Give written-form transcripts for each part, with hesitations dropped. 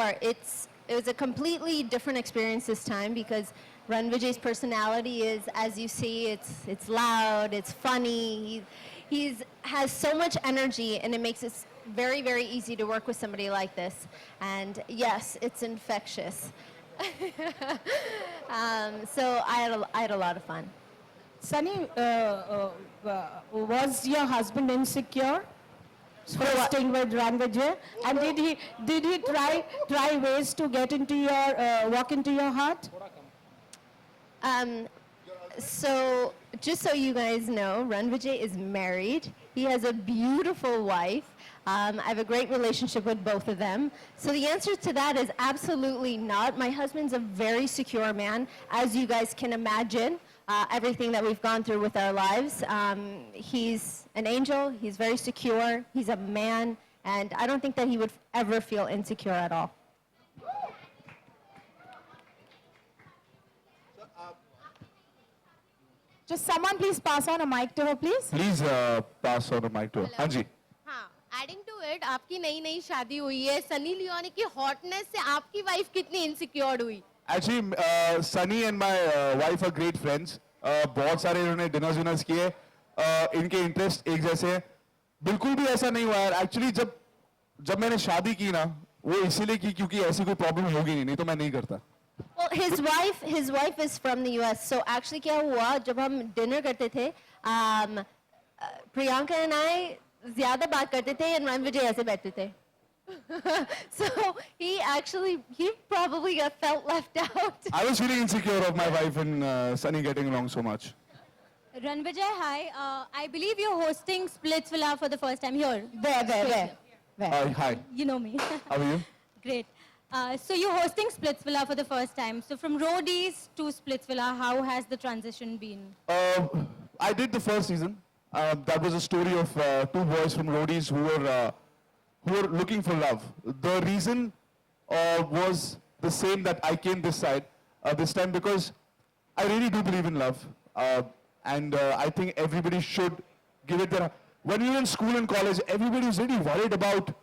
are. It was a completely different experience this time because Rannvijay's personality is, as you see, it's loud, it's funny. He has so much energy, and it makes it very, very easy to work with somebody like this. And yes, it's infectious. So I had a lot of fun. Sunny, was your husband insecure for staying with Rannvijay? And did he try ways to get into your walk into your heart? So just so you guys know, Rannvijay is married. He has a beautiful wife. I have a great relationship with both of them. So the answer to that is absolutely not. My husband's a very secure man, as you guys can imagine. Everything that we've gone through with our lives. He's an angel, he's very secure, he's a man, and I don't think that he would ever feel insecure at all. Just someone please pass on a mic to her, please. Please pass on a mic to her. हाँ जी. हाँ, adding to it, आपकी नई शादी हुई है, Sunny Leone की hotness से आपकी wife कितनी insecure हुई? Actually, Sunny and my wife are great friends. बहुत सारे इन्होंने dinners किए. इनके interest एक जैसे हैं. बिल्कुल भी ऐसा नहीं हुआ यार. Actually जब मैंने शादी की ना, वो इसीलिए की क्योंकि ऐसी कोई problem होगी नहीं तो मैं नहीं करता. Well, his wife is from the US. So actually क्या हुआ जब हम dinner करते थे, Priyanka and I ज़्यादा बात करते थे and Rannvijay ऐसे बैठते थे. So he probably felt left out. I was feeling insecure of my wife and Sunny getting along so much. Rannvijay, hi. I believe you're hosting Splitsvilla for the first time here. Where? Hi. You know me. How are you? Great. So you're hosting Splitsvilla for the first time. So from roadies to Splitsvilla, how has the transition been? I did the first season. That was a story of two boys from roadies who were looking for love. The reason was the same that I came this time because I really do believe in love. And I think everybody should give it their... When we were in school and college, everybody was really worried about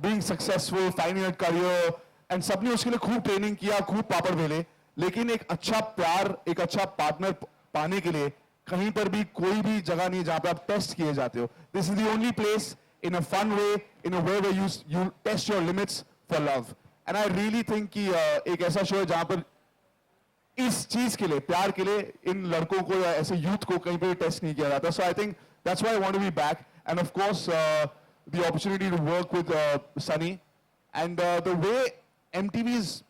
being successful, finding a career, and सबने उसके लिए खूब training किया, खूब पापड़ बेले, लेकिन एक अच्छा प्यार, एक अच्छा partner पाने के लिए कहीं पर भी कोई भी जगह नहीं जहाँ पे आप test किए जाते हो. This is the only place in a fun way, in a way where you test your limits for love. And I really think कि एक ऐसा show है जहाँ पर इस चीज के लिए, प्यार के लिए इन लड़कों को या ऐसे youth को कहीं पे भी test नहीं किया जाता. So I think that's why I want to be back. And of course, the opportunity to work with Sunny. And the way MTV's,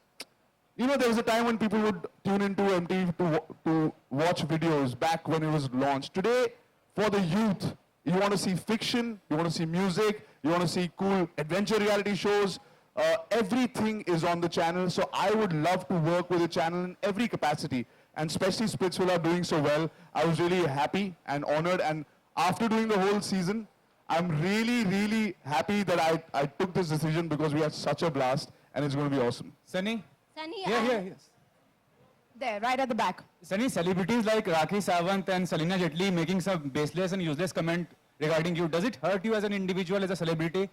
you know, there was a time when people would tune into MTV to watch videos back when it was launched. Today, for the youth, you want to see fiction, you want to see music, you want to see cool adventure reality shows. Everything is on the channel. So I would love to work with the channel in every capacity. And especially Splitsvilla doing so well. I was really happy and honored. And after doing the whole season, I'm really, really happy that I took this decision because we had such a blast and it's going to be awesome. Sunny? Sunny, Yes. There, right at the back. Sunny, celebrities like Rakhi Sawant and Salina Jetli making some baseless and useless comment regarding you. Does it hurt you as an individual, as a celebrity?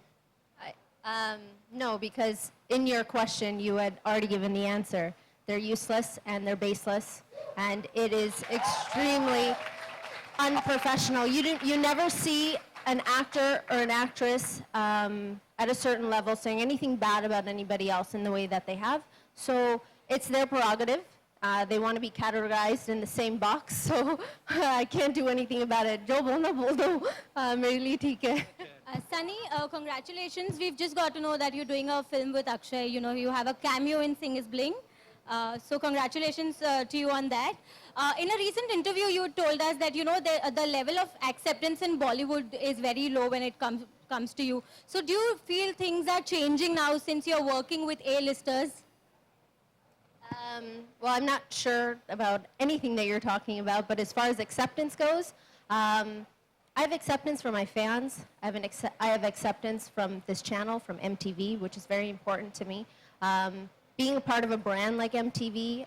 No, because in your question, you had already given the answer. They're useless and they're baseless, and it is extremely unprofessional. You never see an actor or an actress at a certain level saying anything bad about anybody else in the way that they have. So it's their prerogative. They want to be categorized in the same box, so I can't do anything about it. Jo bolna bol do, mere liye theek hai. Sunny, congratulations. We've just got to know that you're doing a film with Akshay. You know, you have a cameo in Sing is Bling. So congratulations to you on that. In a recent interview, you told us that, you know, the level of acceptance in Bollywood is very low when it comes to you. So do you feel things are changing now since you're working with A-listers? Well, I'm not sure about anything that you're talking about, but as far as acceptance goes, I have acceptance from my fans. I have acceptance from this channel, from MTV, which is very important to me. Being a part of a brand like MTV,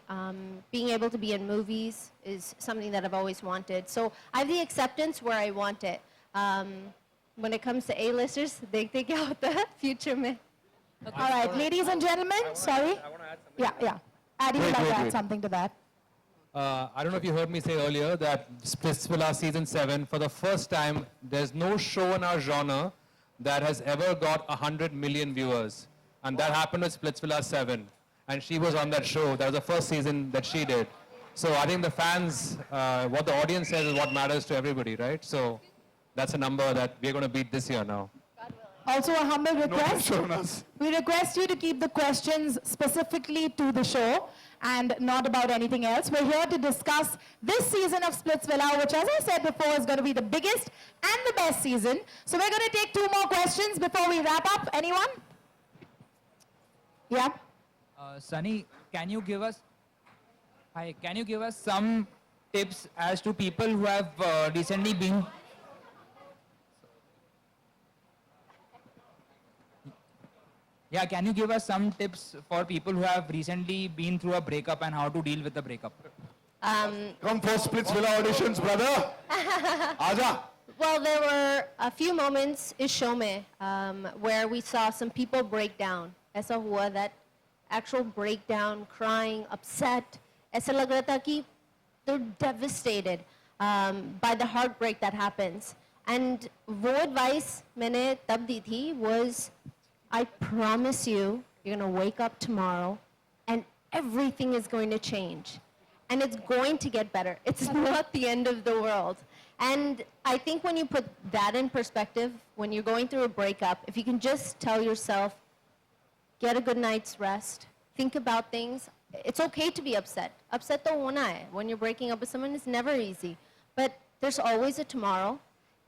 being able to be in movies is something that I've always wanted. So I have the acceptance where I want it. When it comes to A-listers, देखते क्या होता है future में. All right, ladies and gentlemen, sorry. Yeah. Addy would like to add something to that. I don't know if you heard me say earlier that Splitsvilla season 7, for the first time, there's no show in our genre that has ever got 100 million viewers. And that happened with Splitsvilla 7. And she was on that show. That was the first season that she did. So I think the fans, what the audience says is what matters to everybody, right? So that's a number that we're going to beat this year now. Also a humble No request. pressure on us. We request you to keep the questions specifically to the show and not about anything else. We're here to discuss this season of Splitsvilla, which, as I said before, is going to be the biggest and the best season. So we're going to take 2 more questions before we wrap up. Anyone? Yeah? Sunny, can you give us some tips as to people who have recently been can you give us some tips for people who have recently been through a breakup and how to deal with the breakup? Come for Splitsvilla auditions, brother. Aja. Well, there were a few moments इस show में where we saw some people break down. ऐसा हुआ that actual breakdown, crying, upset. ऐसा लग रहा था कि they're devastated by the heartbreak that happens. And वो advice मैंने तब दी थी was, I promise you, you're going to wake up tomorrow and everything is going to change. And it's going to get better. It's not the end of the world. And I think when you put that in perspective, when you're going through a breakup, if you can just tell yourself, get a good night's rest, think about things. It's okay to be upset. Upset to hona hai. When you're breaking up with someone, it's never easy. But there's always a tomorrow.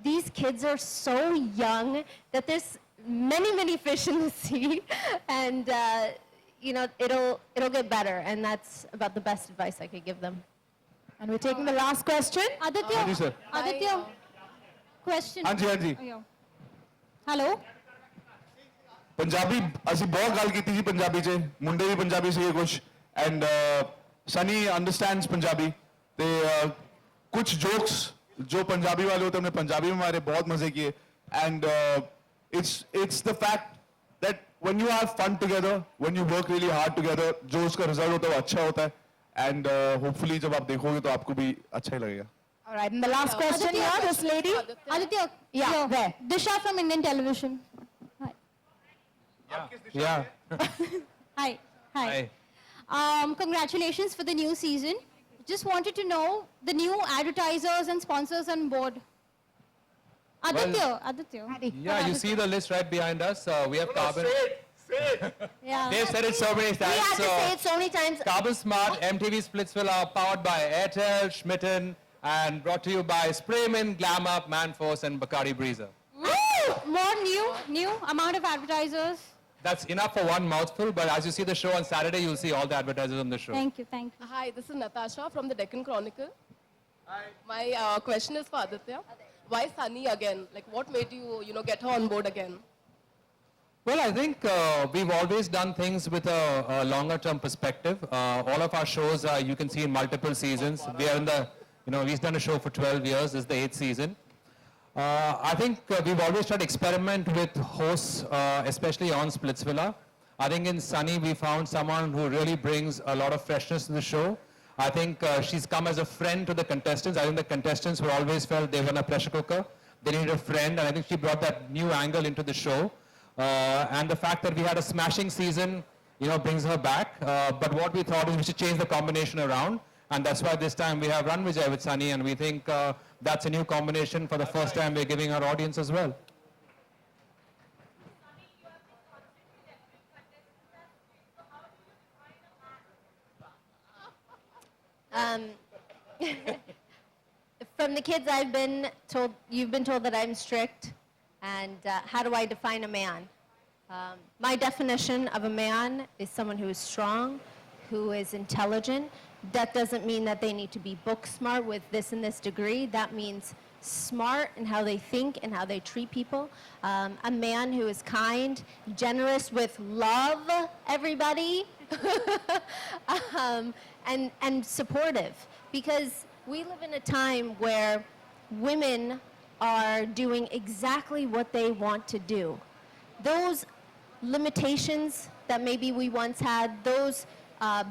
These kids are so young that there's many fish in the sea. And, it'll get better. And that's about the best advice I could give them. And we're taking the last question. Aditya, Haan ji, sir. Aditya, question. हाँ जी. Hello? Punjabi ਅਸੀਂ ਬਹੁਤ ਗੱਲ ਕੀਤੀ ਜੀ ਪੰਜਾਬੀ 'ਚ ਮੁੰਡੇ ਵੀ ਪੰਜਾਬੀ ਸੀਗੇ ਕੁਝ ਐਂਡ ਸਨੀ ਅੰਡਰਸਟੈਂਡਸ ਪੰਜਾਬੀ ਤੇ कुछ जोक्स जो पंजाबी वाले होते हैं हमने पंजाबी में हमारे बहुत मजे किए and it's the fact that when you have fun together, when you work really hard together, जो उसका रिजल्ट होता है वो अच्छा होता है एंड होपफुली जब आप देखोगे तो आपको भी अच्छा ही लगेगा. All right, and the last question here, this lady. Aditya, Yeah, here. there. Disha from Indian television. Yeah. Hi. Hi. Congratulations for the new season. Just wanted to know the new advertisers and sponsors on board. Aditya. Yeah, you see the list right behind us. We have Carbon. Yeah. They've said it so many times. We had to say it so many times. Carbon Smart, MTV Splitsvilla, powered by Airtel, Schmitten, and brought to you by Sprayman, Glam Up, Manforce, and Bacardi Breezer. More new amount of advertisers. That's enough for one mouthful, but as you see the show on Saturday, you'll see all the advertisers on the show. Thank you. Hi, this is Natasha from the Deccan Chronicle. Hi. My question is for Aditya. Why Sunny again? Like, what made you, get her on board again? Well, I think we've always done things with a longer-term perspective. All of our shows, you can see in multiple seasons. We are in the, we've done a show for 12 years. This is the 8th season. I think we've always tried to experiment with hosts, especially on Splitsvilla. I think in Sunny, we found someone who really brings a lot of freshness to the show. I think she's come as a friend to the contestants. I think the contestants were always felt they were in a pressure cooker. They needed a friend, and I think she brought that new angle into the show. And the fact that we had a smashing season, brings her back. But what we thought is we should change the combination around. And that's why this time we have Rannvijay with Sunny, and we think that's a new combination. For the first time, we're giving our audience as well. From the kids I've been told, you've been told that I'm strict, and how do I define a man? My definition of a man is someone who is strong, who is intelligent. That doesn't mean that they need to be book smart with this and this degree. That means smart in how they think and how they treat people. A man who is kind, generous with love, everybody, and supportive. Because we live in a time where women are doing exactly what they want to do. Those limitations that maybe we once had, those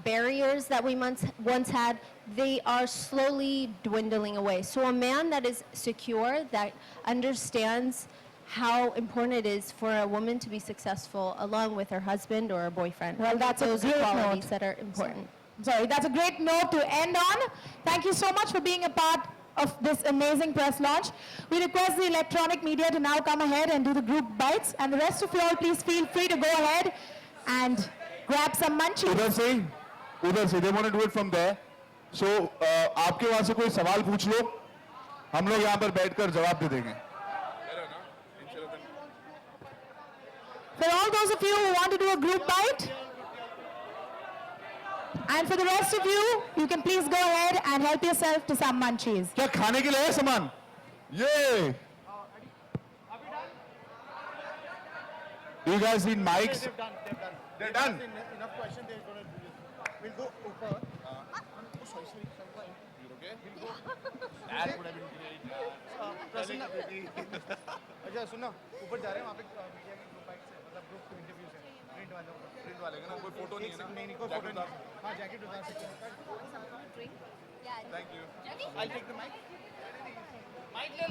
barriers that we once had, they are slowly dwindling away. So a man that is secure, that understands how important it is for a woman to be successful along with her husband or her boyfriend. Well, that's a those are great qualities note. that are important. Sorry, that's a great note to end on. Thank you so much for being a part of this amazing press launch. We request the electronic media to now come ahead and do the group bites. And the rest of you all, please feel free to go ahead and grab some munchies. उधर से they want to do it from there. So आपके वहाँ से कोई सवाल पूछ लो, हम लोग यहाँ पर बैठकर जवाब दे देंगे. For all those of you who want to do a group bite, and for the rest of you, you can please go ahead and help yourself to some munchies. क्या खाने के लिए है सामान? ये. You guys need mics? They've done. They're done. Enough question. They're going to do this. We'll go over. Sorry. You're okay? We'll go. That would have been great. अच्छा सुनो ऊपर जा रहे हैं वहाँ पे मीडिया की ग्रुप बाइट से मतलब ग्रुप इंटरव्यूज है प्रिंट वाले का ना कोई फोटो नहीं है ना नहीं कोई फोटो नहीं हाँ जैकेट उतार सकते हैं thank you I take the mic ले